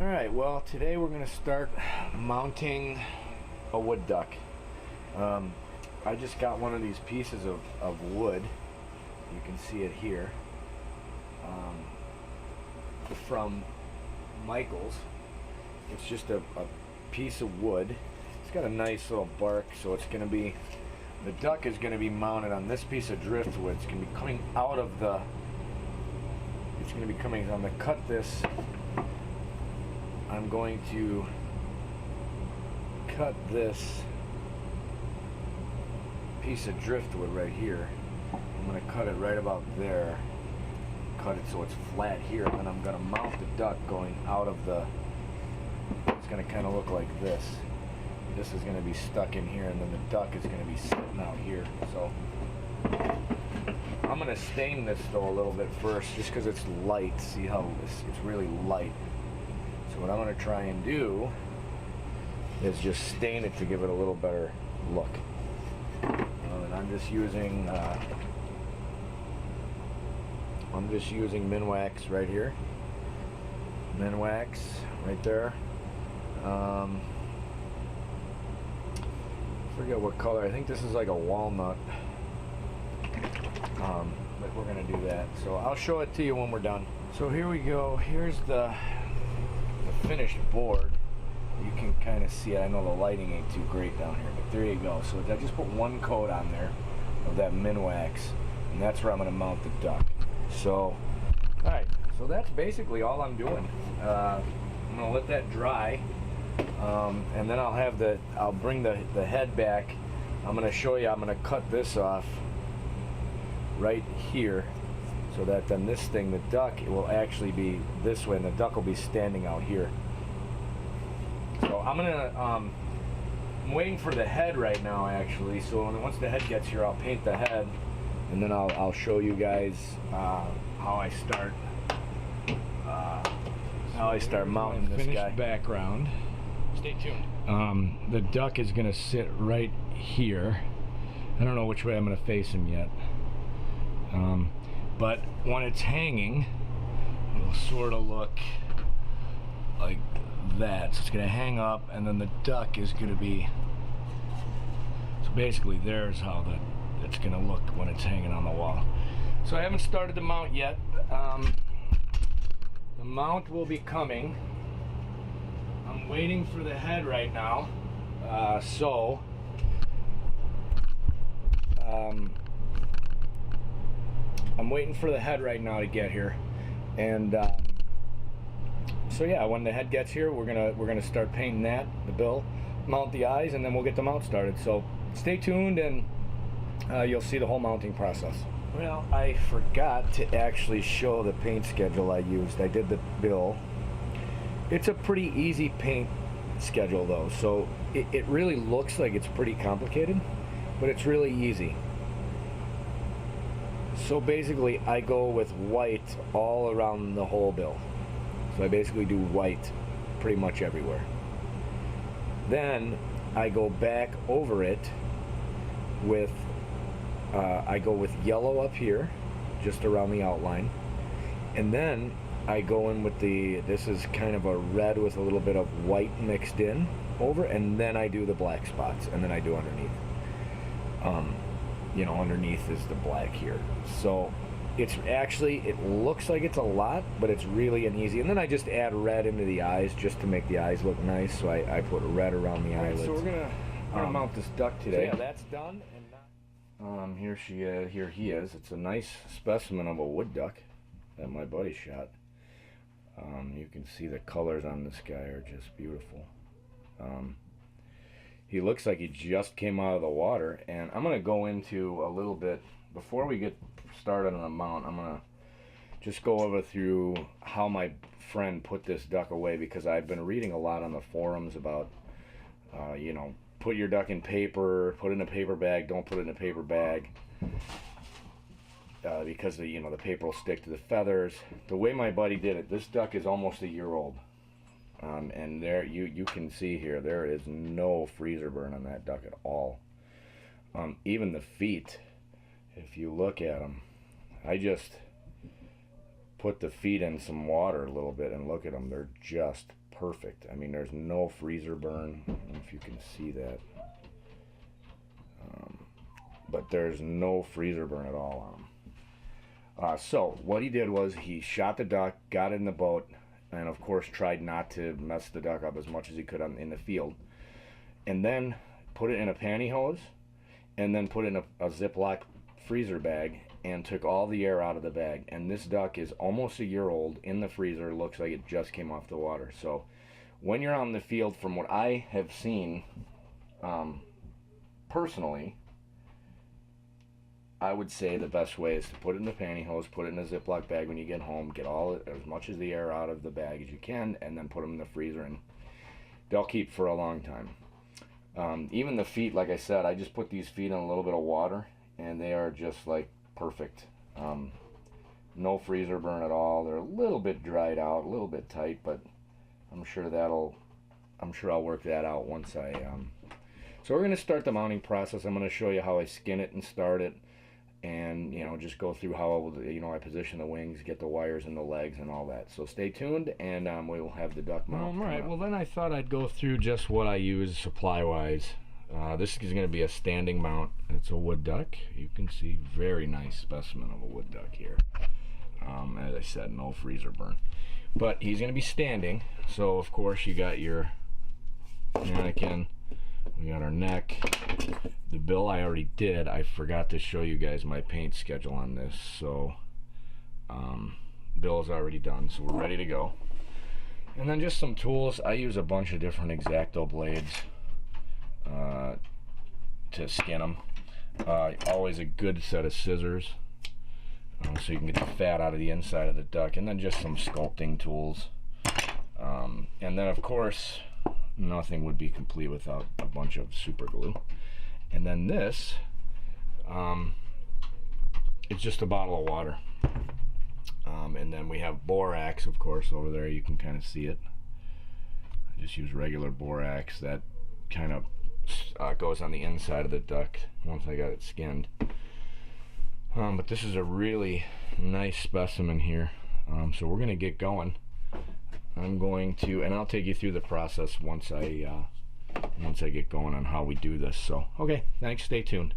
Alright, well today we're going to start mounting a wood duck. I just got one of these pieces of wood, you can see it here, from Michael's. It's just a piece of wood. It's got a nice little bark, so it's going to be, the duck is going to be mounted on this piece of driftwood. It's going to be coming out of the, it's going to be coming, I'm going to cut this. I'm going to cut this piece of driftwood right here. I'm going to cut it right about there. Cut it so it's flat here, and then I'm going to mount the duck going out of the, it's going to kind of look like this. This is going to be stuck in here, and then the duck is going to be sitting out here. So I'm going to stain this though a little bit first, just because it's light. See how it's really light. So what I'm going to try and do is just stain it to give it a little better look. And I'm just using Minwax right here. Minwax right there. Forget what color. I think this is like a walnut. But we're going to do that. So I'll show it to you when we're done. So here we go. Here's the finished board. You can kind of see it. I know the lighting ain't too great down here, but there you go. So I just put one coat on there of that Minwax, and that's where I'm going to mount the duck. So, alright, so that's basically all I'm doing. I'm going to let that dry, and then I'll bring the head back. I'm going to show you, I'm going to cut this off right here, so that then this thing, the duck, it will actually be this way, and the duck will be standing out here. So I'm gonna, I'm waiting for the head right now actually, so once the head gets here I'll paint the head, and then I'll show you guys how I start mounting this guy. Background. Stay tuned. The duck is gonna sit right here. I don't know which way I'm gonna face him yet. But when it's hanging, it'll sort of look like that. So it's going to hang up, and then the duck is going to be, so basically there's how it's going to look when it's hanging on the wall. So I haven't started the mount yet. The mount will be coming. I'm waiting for the head right now. I'm waiting for the head right now to get here, and so yeah, when the head gets here, we're gonna start painting that, the bill, mount the eyes, and then we'll get the mount started. So stay tuned, and you'll see the whole mounting process. Well, I forgot to actually show the paint schedule I used. I did the bill. It's a pretty easy paint schedule though, so it really looks like it's pretty complicated, but it's really easy. So basically I go with white all around the whole bill. So I basically do white pretty much everywhere. Then I go back over it with, I go with yellow up here, just around the outline. And then I go in with this is kind of a red with a little bit of white mixed in over, and then I do the black spots, and then I do underneath. You know, underneath is the black here. So it's actually, it looks like it's a lot, but it's really an easy. And then I just add red into the eyes just to make the eyes look nice. So I put red around the eyelids. So we're gonna mount this duck today. So yeah, that's done. And here he is. It's a nice specimen of a wood duck that my buddy shot. You can see the colors on this guy are just beautiful. He looks like he just came out of the water, and I'm going to go into a little bit, before we get started on the mount, I'm going to just go over through how my friend put this duck away, because I've been reading a lot on the forums about, you know, put your duck in paper, put it in a paper bag, don't put it in a paper bag, because the paper will stick to the feathers. The way my buddy did it, this duck is almost a year old. And there you can see here, there is no freezer burn on that duck at all. Even the feet, if you look at them, put the feet in some water a little bit and look at them. They're just perfect. I mean, there's no freezer burn. I don't know if you can see that. But there's no freezer burn at all on them. So what he did was he shot the duck, got in the boat, and of course tried not to mess the duck up as much as he could in the field. And then put it in a pantyhose, and then put it in a Ziploc freezer bag, and took all the air out of the bag. And this duck is almost a year old in the freezer. Looks like it just came off the water. So when you're on the field, from what I have seen, personally, I would say the best way is to put it in the pantyhose, put it in a Ziploc bag when you get home, get as much of the air out of the bag as you can, and then put them in the freezer, and they'll keep for a long time. Even the feet, like I said, I just put these feet in a little bit of water, and they are just like perfect. No freezer burn at all. They're a little bit dried out, a little bit tight, but I'm sure I'll work that out once I. So we're going to start the mounting process. I'm going to show you how I skin it and start it, and just go through how I position the wings, get the wires in the legs and all that. So stay tuned, and we will have the duck mount. All right. Well, then I thought I'd go through just what I use supply wise. This is going to be a standing mount. It's a wood duck. You can see very nice specimen of a wood duck here. As I said, no freezer burn, but he's going to be standing. So of course you got your mannequin. We got our neck. The bill I already did. I forgot to show you guys my paint schedule on this. So bill is already done, so we're ready to go. And then just some tools. I use a bunch of different X-Acto blades to skin them. Always a good set of scissors, so you can get the fat out of the inside of the duck, and then just some sculpting tools. And then of course, nothing would be complete without a bunch of super glue. And then this, it's just a bottle of water. And then we have borax, of course, over there. You can kind of see it. I just use regular borax. That kind of goes on the inside of the duck once I got it skinned. But this is a really nice specimen here. So we're going to get going. I'm going to, and I'll take you through the process once I get going on how we do this. So, okay, thanks, stay tuned.